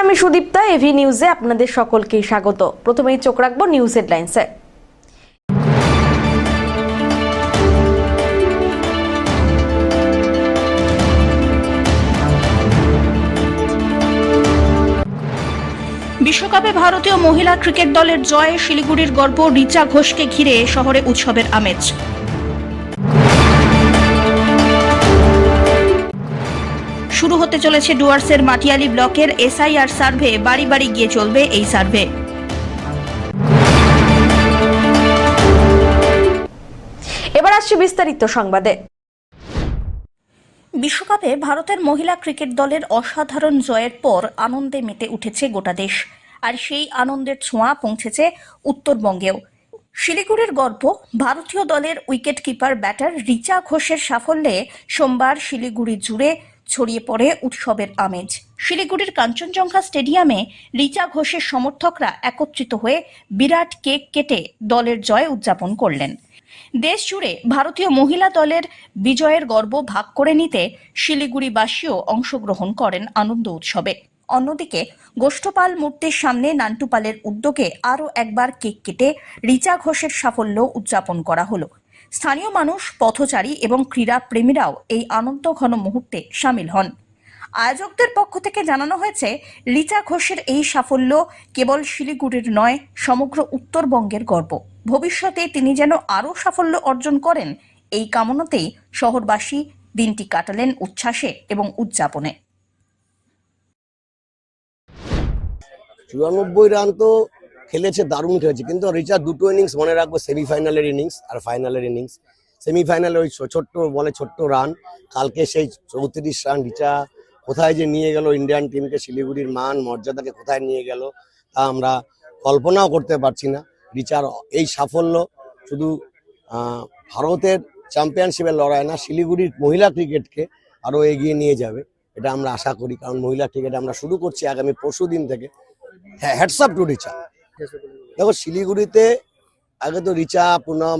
আমি সুদীপ্তা, এভি নিউজে আপনাদের সকলকে স্বাগত। প্রথমেই চোখ রাখবো নিউজ হেডলাইন্সে। বিশ্বকাপে ভারতীয় মহিলা ক্রিকেট দলের জয়ে শিলিগুড়ির গর্ব, রিচা ঘোষকে ঘিরে শহরে উৎসবের আমেজ। শুরু হতে চলেছে ডুয়ার্সের মাটিয়ালি ব্লকের এসআইআর সার্ভে। বাড়ি বাড়ি গিয়ে চলবে এই সার্ভে। এবার আসছে বিস্তারিত সংবাদে। বিশ্বকাপে ভারতের মহিলা ক্রিকেট দলের অসাধারণ জয়ের পর আনন্দে মেতে উঠেছে গোটা দেশ, আর সেই আনন্দের ছোঁয়া পৌঁছেছে উত্তরবঙ্গেও। শিলিগুড়ির গর্ব, ভারতীয় দলের উইকেট কিপার ব্যাটার রিচা ঘোষের সাফল্যে সোমবার শিলিগুড়ি জুড়ে ছড়িয়ে পড়ে উৎসবের আমেজ। শিলিগুড়ির কাঞ্চনজঙ্ঘা স্টেডিয়ামে রিচা ঘোষের সমর্থকরা একত্রিত হয়ে বিরাট কেক কেটে দলের জয় উদযাপন করলেন। দেশ জুড়ে ভারতীয় মহিলা দলের বিজয়ের গর্ব ভাগ করে নিতে শিলিগুড়িবাসীও অংশগ্রহণ করেন আনন্দ উৎসবে। অন্যদিকে গোষ্ঠপাল মূর্তির সামনে নান্টুপালের উদ্যোগে আরও একবার কেক কেটে রিচা ঘোষের সাফল্য উদযাপন করা হলো। স্থানীয় মানুষ, পথচারী এবং ক্রীড়া প্রেমীরাও এই আনন্দঘন মুহূর্তে সামিল হন। আয়োজকদের পক্ষ থেকে জানানো হয়েছে, রিচা ঘোষের এই সাফল্য কেবল শিলিগুড়ির নয়, সমগ্র উত্তরবঙ্গের গর্ব। ভবিষ্যতে তিনি যেন আরও সাফল্য অর্জন করেন, এই কামনাতেই শহরবাসী দিনটি কাটালেন উচ্ছ্বাসে এবং উদযাপনে। 94 রান তো খেলেছে, দারুণ খেলেছে, কিন্তু রিচা দুটো ইনিংস মনে রাখবো, সেমিফাইনালের ইনিংস আর ফাইনালের ইনিংস। সেমিফাইনালে ওই ছোট্ট বলে ছোট্ট রান, কালকে সেই 34 রান রিচা কোথায় যে নিয়ে গেল ইন্ডিয়ান টিমকে, শিলিগুড়ির মান মর্যাদাকে কোথায় নিয়ে গেল তা আমরা কল্পনাও করতে পারছি না। রিচার এই সাফল্য শুধু ভারতের চ্যাম্পিয়নশিপের লড়াই না, শিলিগুড়ির মহিলা ক্রিকেটকে আরও এগিয়ে নিয়ে যাবে, এটা আমরা আশা করি। কারণ মহিলা ক্রিকেট আমরা শুরু করছি আগামী পরশু দিন থেকে। হ্যাঁ, হ্যাটস আপ টু রিচা। দেখো, শিলিগুড়িতে আগে তো রিচা, পুনম,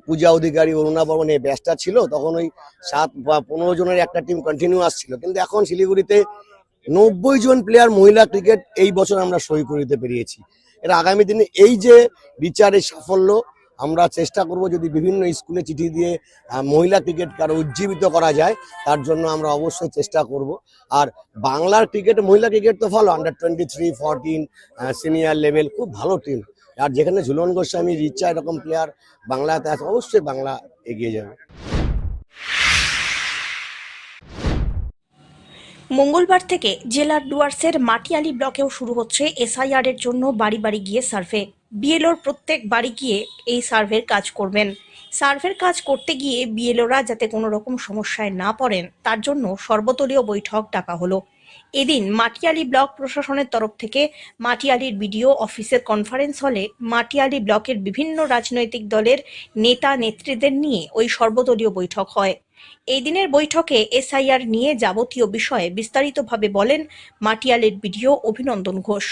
পূজা অধিকারী, অরুণা বর্মন এই ব্যাচটা ছিল, তখন ওই 7 বা 15 জনের একটা টিম কন্টিনিউয়াস ছিল। কিন্তু এখন শিলিগুড়িতে 90 জন প্লেয়ার মহিলা ক্রিকেট এই বছর আমরা সই করিতে পেরিয়েছি। এর আগামী দিনে এই যে রিচার এই সাফল্য, আমরা চেষ্টা করব যদি বিভিন্ন স্কুলে চিঠি দিয়ে মহিলা ক্রিকেটকে আরো উজ্জীবিত করা যায়, তার জন্য আমরা অবশ্যই চেষ্টা করব। আর বাংলার ক্রিকেট, মহিলা ক্রিকেট তো ভালো, আন্ডার 23, 14 সিনিয়র লেভেল খুব ভালো টিম। আর যেখানে ঝুলন গোস্বামী, রিচা এরকম প্লেয়ার বাংলাতে আছে, অবশ্যই বাংলা এগিয়ে যাবে। মঙ্গলবার থেকে জেলার ডুয়ার্সের মাটিয়ালি ব্লকেও শুরু হচ্ছে এসআইআর এর জন্য বাড়ি বাড়ি গিয়ে সার্ভে। বিএলওর প্রত্যেক বাড়ি গিয়ে এই সার্ভের কাজ করবেন। সার্ভের কাজ করতে গিয়ে বিএলওরা যাতে কোনো রকম সমস্যায় না পড়েন, তার জন্য সর্বদলীয় বৈঠক ডাকা হলো। এদিন মাটিয়ালি ব্লক প্রশাসনের তরফ থেকে মাটিয়ালির বিডিও অফিসের কনফারেন্স হলে মাটিয়ালি ব্লকের বিভিন্ন রাজনৈতিক দলের নেতা নেত্রীদের নিয়ে ওই সর্বদলীয় বৈঠক হয়। এই দিনের বৈঠকে এসআইআর নিয়ে যাবতীয় বিষয়ে বিস্তারিতভাবে বলেন মাটিয়ালির বিডিও অভিনন্দন ঘোষ।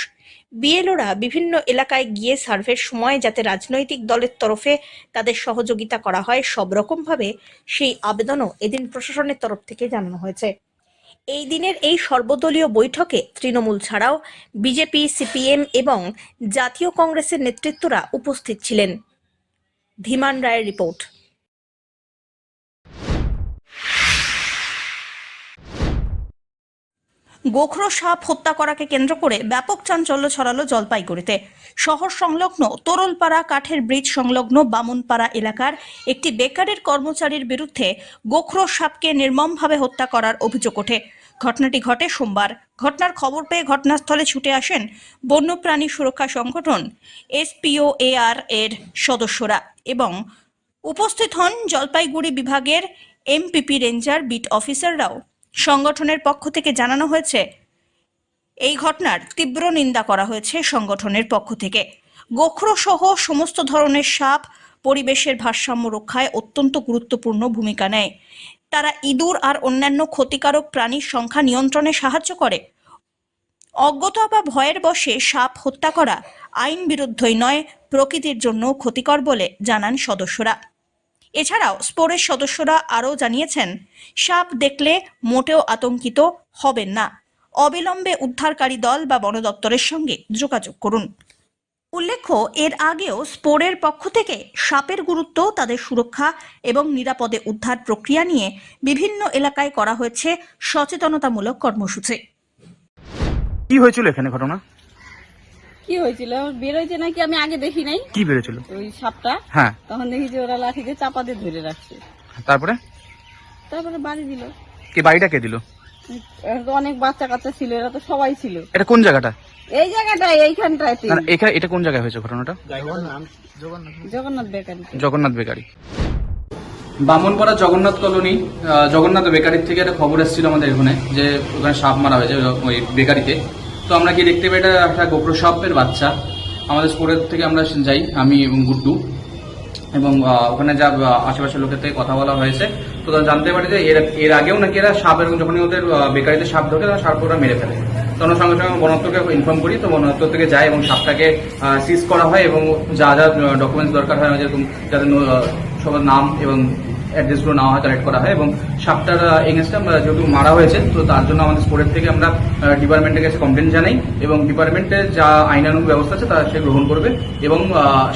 বিএলওরা বিভিন্ন এলাকায় গিয়ে সার্ভের সময় যাতে রাজনৈতিক দলের তরফে তাদের সহযোগিতা করা হয় সব রকমভাবে, সেই আবেদনও এদিন প্রশাসনের তরফ থেকে জানানো হয়েছে। এই দিনের এই সর্বদলীয় বৈঠকে তৃণমূল ছাড়াও বিজেপি, সিপিএম এবং জাতীয় কংগ্রেসের নেতৃত্বরা উপস্থিত ছিলেন। ধীমান রায়ের রিপোর্ট। গোখরো সাপ হত্যা করাকে কেন্দ্র করে ব্যাপক চাঞ্চল্য ছড়ালো জলপাইগুড়িতে। শহর সংলগ্ন তোরলপাড়া কাঠের ব্রিজ সংলগ্ন বামনপাড়া এলাকার একটি বেকারির কর্মচারীর বিরুদ্ধে গোখরো সাপকে নির্মমভাবে হত্যা করার অভিযোগ ওঠে। ঘটনাটি ঘটে সোমবার। ঘটনার খবর পেয়ে ঘটনাস্থলে ছুটে আসেন বন্যপ্রাণী সুরক্ষা সংগঠন SPOAR এর সদস্যরা এবং উপস্থিত হন জলপাইগুড়ি বিভাগের MPP রেঞ্জার বিট অফিসাররাও। সংগঠনের পক্ষ থেকে জানানো হয়েছে, এই ঘটনার তীব্র নিন্দা করা হয়েছে সংগঠনের পক্ষ থেকে। গোখরো সহ সমস্ত ধরনের সাপ পরিবেশের ভারসাম্য রক্ষায় অত্যন্ত গুরুত্বপূর্ণ ভূমিকা নেয়। তারা ইঁদুর আর অন্যান্য ক্ষতিকারক প্রাণীর সংখ্যা নিয়ন্ত্রণে সাহায্য করে। অজ্ঞতা বা ভয়ের বশে সাপ হত্যা করা আইন বিরুদ্ধই নয়, প্রকৃতির জন্য ক্ষতিকর বলে জানান সদস্যরা। এছাড়াও স্পোরের সদস্যরা আরও জানিয়েছেন, সাপ দেখলে মোটেও আতঙ্কিত হবেন না। অবিলম্বে উদ্ধারকারী দল বা বন দপ্তরের সঙ্গে যোগাযোগ করুন। উল্লেখ্য, এর আগেও স্পোরের পক্ষ থেকে সাপের গুরুত্ব, তাদের সুরক্ষা এবং নিরাপদে উদ্ধার প্রক্রিয়া নিয়ে বিভিন্ন এলাকায় করা হয়েছে সচেতনতামূলক কর্মসূচি। কি হয়েছিল এখানে ঘটনা? কি হয়েছিল বেরোইছে নাকি আমি আগে দেখি নাই, কি বেড়েছিল? ওই সাপটা। হ্যাঁ, তখন দেখি যে ওরা লাঠি দিয়ে চাপা দিয়ে ধরে রাখছে, তারপরে তারপরে বাড়ি দিল। কি বাড়িটা কে দিল? এরা তো অনেক বাচ্চা কাচ্চা ছিল, এরা তো সবাই ছিল এটা কোন জায়গাটা? এই জায়গাটায়, এইখানটায়। না, এটা কোন জায়গায় হয়েছে ঘটনাটা? Jagannath bakery. Jagannath bakery. Bamanpara Jagannath colony, Jagannath বেকারির থেকে একটা খবর এসেছিল আমাদের এখানে যে ওখানে সাপ মারা হয়েছে ওই বেকারিতে। তো আমরা কি দেখতে পাই, এটা একটা গোপ্র সাপের বাচ্চা। আমাদের স্পোরের থেকে আমরা যাই, আমি এবং গুড্ডু, এবং ওখানে যা আশেপাশের লোকের থেকে কথা বলা হয়েছে, তো তারা জানতে পারে যে এর আগেও নাকি এরা সাপ, এবং যখনই ওদের বেকারিতে সাপ ঢোকে তারা সাপ ওরা মেরে ফেলে। তো আমরা সঙ্গে সঙ্গে বন দপ্তরকে ইনফর্ম করি, তো বন দপ্তর থেকে যায় এবং সাপটাকে সিজ করা হয় এবং যা যা ডকুমেন্টস দরকার হয়, যেরকম যাদের সবার নাম এবং অ্যাড্রেসগুলো নেওয়া হয়, কালেক্ট করা হয়। এবং সাপটার এগেনস্টে আমরা যেহেতু মারা হয়েছে, তো তার জন্য আমাদের স্পোরের থেকে আমরা ডিপার্টমেন্টের কাছে কমপ্লেন জানাই, এবং ডিপার্টমেন্টের যা আইনানুগ ব্যবস্থা আছে তা সে গ্রহণ করবে, এবং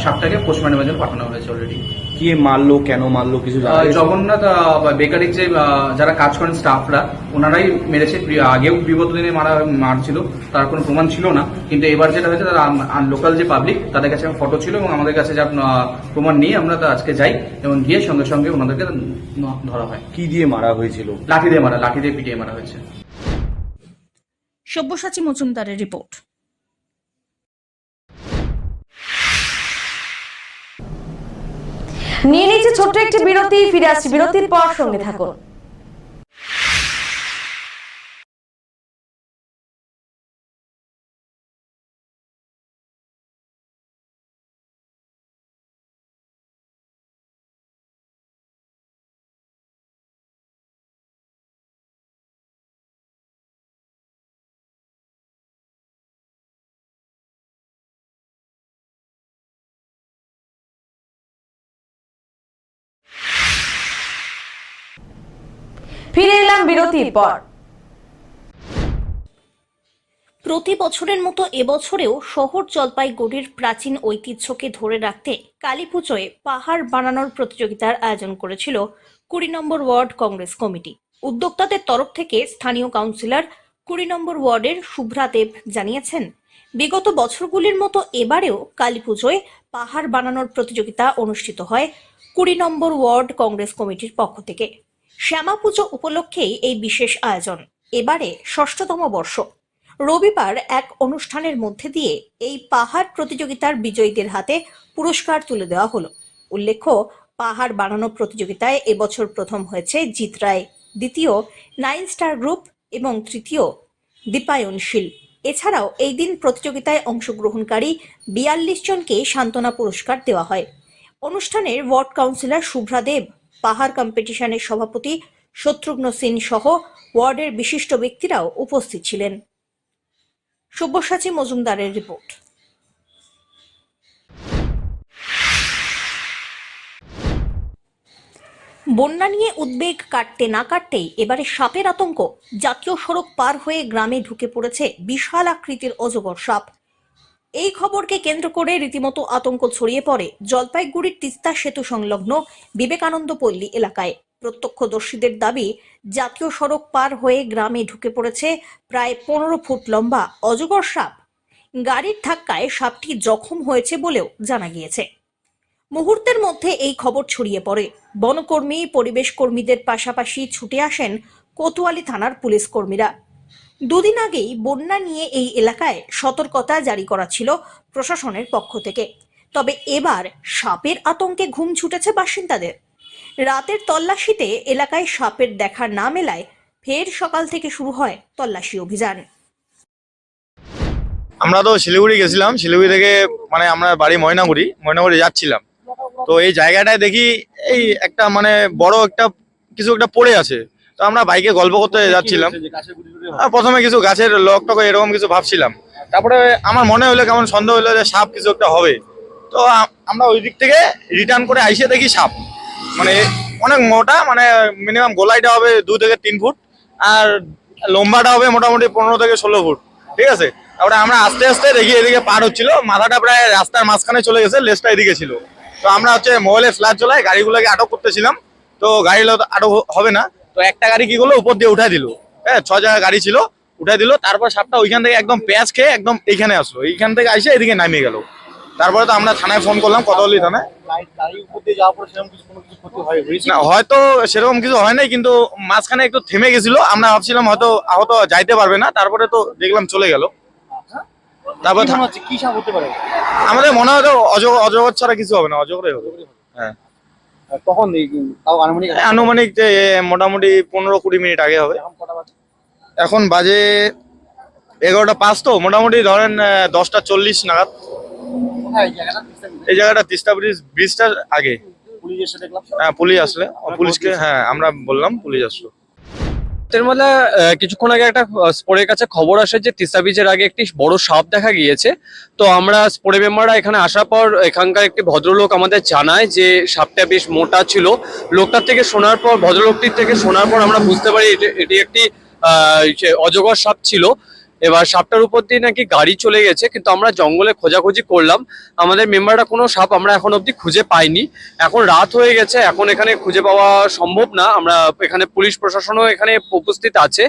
সাপটাকে পোস্টমর্টমের জন্য পাঠানো হয়েছে অলরেডি। কে মারলো, কেন মারলো কিছু জানা গেছে? জগন্নাথ বেকারির যে যারা কাজ করেন স্টাফরা, ওনারাই মেরেছে। আগেও বিগত দিনে মারছিল, তার কোনো প্রমাণ ছিল না, কিন্তু এবার যেটা হয়েছে তারা লোকাল যে পাবলিক, তাদের কাছে ফটো ছিল এবং আমাদের কাছে যা প্রমাণ নিয়ে আমরা আজকে যাই এবং গিয়ে সঙ্গে সঙ্গে ওনাদেরকে ধরা হয়। কি দিয়ে মারা হয়েছিল? লাঠি দিয়ে পিটিয়ে মারা হয়েছে। সব্যসাচী মজুমদারের রিপোর্ট। নিয়ে নিচ্ছে ছোট্ট একটি বিরতি, ফিরে আসছি বিরতির পর, সঙ্গে থাকুন। ফিরে এলাম বিরতির পর। প্রতি বছরের মতো এবছরেও শহর জলপাইগুড়ির প্রাচীন ঐতিহ্যকে ধরে রাখতে কালীপুজোয় পাহাড় বানানোর প্রতিযোগিতার আয়োজন করেছিল ২০ নম্বর ওয়ার্ড কংগ্রেস কমিটি। উদ্যোক্তাদের তরফ থেকে স্থানীয় কাউন্সিলর ২০ নম্বর ওয়ার্ডের শুভ্রা দেব জানিয়েছেন, বিগত বছরগুলির মতো এবারেও কালীপুজোয় পাহাড় বানানোর প্রতিযোগিতা অনুষ্ঠিত হয় ২০ নম্বর ওয়ার্ড কংগ্রেস কমিটির পক্ষ থেকে। শ্যামা পুজো উপলক্ষেই এই বিশেষ আয়োজন। এবারে ৬ষ্ঠতম বর্ষ। রবিবার এক অনুষ্ঠানের মধ্যে দিয়ে এই পাহাড় প্রতিযোগিতার বিজয়ীদের হাতে পুরস্কার তুলে দেওয়া হলো। উল্লেখ্য, পাহাড় বানানো প্রতিযোগিতায় এবছর প্রথম হয়েছে জিৎ রায়, দ্বিতীয় 9 স্টার গ্রুপ এবং তৃতীয় দীপায়নশীল। এছাড়াও এই দিন প্রতিযোগিতায় অংশগ্রহণকারী ৪২ জনকে সান্ত্বনা পুরস্কার দেওয়া হয়। অনুষ্ঠানের ওয়ার্ড কাউন্সিলর শুভ্রা দেব, পাহাড় কম্পিটিশনের সভাপতি শত্রুঘ্ন সিং সহ ওয়ার্ডের বিশিষ্ট ব্যক্তিরাও উপস্থিত ছিলেন। সব্যসাচী মজুমদারের রিপোর্ট। বন্যা নিয়ে উদ্বেগ কাটতে না কাটতেই এবারে সাপের আতঙ্ক। জাতীয় সড়ক পার হয়ে গ্রামে ঢুকে পড়েছে বিশাল আকৃতির অজগর সাপ। এই খবরকে কেন্দ্র করে রীতিমতো আতঙ্ক ছড়িয়ে পড়ে জলপাইগুড়ির তিস্তা সেতু সংলগ্ন বিবেকানন্দ পল্লী এলাকায়। প্রত্যক্ষদর্শীদের দাবি, জাতীয় সড়ক পার হয়ে গ্রামে ঢুকে পড়েছে প্রায় ১৫ ফুট লম্বা অজগর সাপ। গাড়ির ধাক্কায় সাপটি জখম হয়েছে বলেও জানা গিয়েছে। মুহূর্তের মধ্যে এই খবর ছড়িয়ে পড়ে। বনকর্মী, পরিবেশ কর্মীদের পাশাপাশি ছুটে আসেন কোতোয়ালি থানার পুলিশ কর্মীরা। দুদিন আগেই বন্যা নিয়ে এই এলাকায় সতর্কতা জারি করা ছিল প্রশাসনের পক্ষ থেকে। তবে এবার সাপের আতঙ্কে ঘুম ছুটেছে বাসিন্দাদের। রাতের তল্লাশিতে এলাকায় সাপের দেখা না মেলায় ফের সকাল থেকে শুরু হয় তল্লাশি অভিযান। আমরা তো শিলিগুড়ি গেছিলাম, শিলিগুড়ি থেকে মানে আমরা বাড়ি ময়নাগুড়ি যাচ্ছিলাম। তো এই জায়গাটায় দেখি এই একটা মানে বড় একটা কিছু একটা পড়ে আছে। তো আমরা বাইকে গল্প করতে যাচ্ছিলাম, প্রথমে কিছু গাছের লক টক এরকম কিছু ভাবছিলাম। তারপরে আমার মনে হলো, কেমন সন্দেহ হলো যে সাপ কিছু একটা হবে। তো আমরা ওই দিক থেকে রিটার্ন করে আইসে দেখি সাপ, মানে অনেক মোটা, মানে মিনিমাম গোলাইটা হবে 2 থেকে 3 ফুট, আর লম্বাটা হবে মোটামুটি 15 থেকে 16 ফুট, ঠিক আছে। তারপরে আমরা আস্তে আস্তে দেখি এদিকে পার হচ্ছিল, মাথাটা প্রায় রাস্তার মাঝখানে চলে গেছে, লেজটা এদিকে ছিল। তো আমরা মোবাইলে ফ্ল্যাশ জ্বলাই গাড়িগুলোকে আটক করতেছিলাম, তো গাড়িগুলো তো আটক হবে না। তো একটা গাড়ি কি করলো, উপর দিয়ে উঠাই দিল, হ্যাঁ 6 জায়গা গাড়ি ছিল, উঠাই দিল। তারপর সাপটা ওইখান থেকে একদম পেঁয়াজ খেয়ে একদম এইখানে আসলো, এইখান থেকে এসে এদিকে নামিয়ে গেল। তারপরে তো আমরা থানায় ফোন করলাম, কতগুলি থানায়। না হয়তো সেরকম কিছু হয় নাই, কিন্তু মাঝখানে একটু থেমে গেছিল, আমরা ভাবছিলাম হয়তো আহত যাইতে পারবে না, তারপরে তো দেখলাম চলে গেল। তারপর কি সাপ হতে পারে? আমাদের মনে হয় অজগর ছাড়া কিছু হবে না, অজগরই হবে। হ্যাঁ কখন তাও আনুমানিক যে মোটামুটি 15-20 মিনিট আগে হবে। এখন বাজে 11টা 5, তো মোটামুটি ধরেন 10টা 40 নাগাদ। এই জায়গাটা তিস্তা ব্রিজটার আগে। হ্যাঁ পুলিশ আসলে, পুলিশকে হ্যাঁ আমরা বললাম, পুলিশ আসলো। এর মধ্যে কিছুক্ষণ আগে একটা স্পোরের কাছে খবর আসে যে তিস্তা ব্রিজের আগে একটি বড় সাপ দেখা গিয়েছে। তো আমরা স্পোরে মেম্বাররা এখানে আসার পর এখানকার একটি ভদ্রলোক আমাদের জানায় যে সাপটা বেশ মোটা ছিল। লোকটার থেকে শোনার পর, ভদ্রলোকটির থেকে শোনার পর আমরা বুঝতে পারি এটি একটি অজগর সাপ ছিল। এবার সাপটার উপর দিয়ে নাকি গাড়ি চলে গেছে, কিন্তু আমরা জঙ্গলে খোঁজাখুঁজি করলাম, আমাদের মেম্বাররা কোনো সাপ আমরা এখন অবধি খুঁজে পাইনি। এখন রাত হয়ে গেছে, এখন এখানে খুঁজে পাওয়া সম্ভব না। আমরা এখানে পুলিশ প্রশাসনও এখানে উপস্থিত আছে।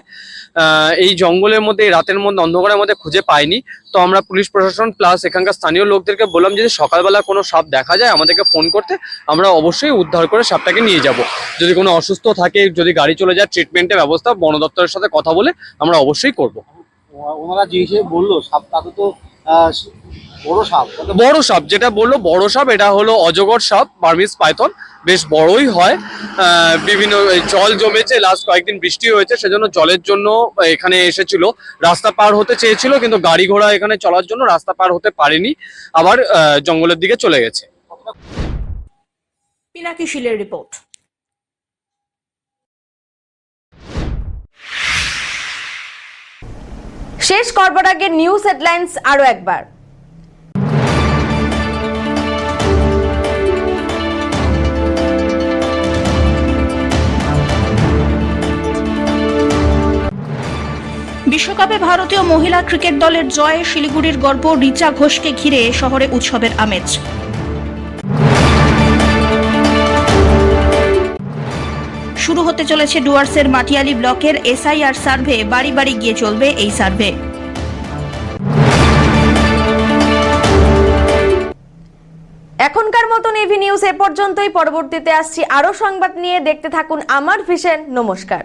এই জঙ্গলের মধ্যে, এই রাতের মধ্যে, অন্ধকারের মধ্যে খুঁজে পাইনি। তো আমরা পুলিশ প্রশাসন প্লাস এখানকার স্থানীয় লোকদেরকে বললাম যদি সকালবেলা কোনো সাপ দেখা যায় আমাদেরকে ফোন করতে, আমরা অবশ্যই উদ্ধার করে সাপটাকে নিয়ে যাব। যদি কোনো অসুস্থ থাকে, যদি গাড়ি চলে যায়, ট্রিটমেন্টের ব্যবস্থা বন দপ্তরের সাথে কথা বলে আমরা অবশ্যই করব। ওনারা যে হিসেবে বললো সাপ, তাতে তো বড় সাপ যেটা বললো, বড় সাপ, এটা হলো অজগর সাপ, বার্মিজ পাইথন, বেশ বড়ই হয়। বিভিন্ন জল জমেছে, লাস্ট কয়েকদিন বৃষ্টি হয়েছে, সেজন্য জলের জন্য এখানে এসেছিল, রাস্তা পার হতে চেয়েছিল, কিন্তু গাড়ি ঘোড়া এখানে চলার জন্য রাস্তা পার হতে পারেনি, আবার জঙ্গলের দিকে চলে গেছে। পিনাকি শীলের রিপোর্ট। শেষ করবার আগে নিউজ হেডলাইন্স আরো একবার। বিশ্বকাপে ভারতীয় মহিলা ক্রিকেট দলের জয়ে শিলিগুড়ির গর্ব, রিচা ঘোষকে ঘিরে শহরে উৎসবের আমেজ। শুরু হতে চলেছে ডুয়ার্সের মাটিয়ালি ব্লকের SIR সার্ভে, বাড়ি বাড়ি গিয়ে চলবে এই সার্ভে। এখনকার মতন এভি নিউজ এ পর্যন্তই। পরবর্তীতে আসছি আরো সংবাদ নিয়ে, দেখতে থাকুন আমার ভিশন। নমস্কার।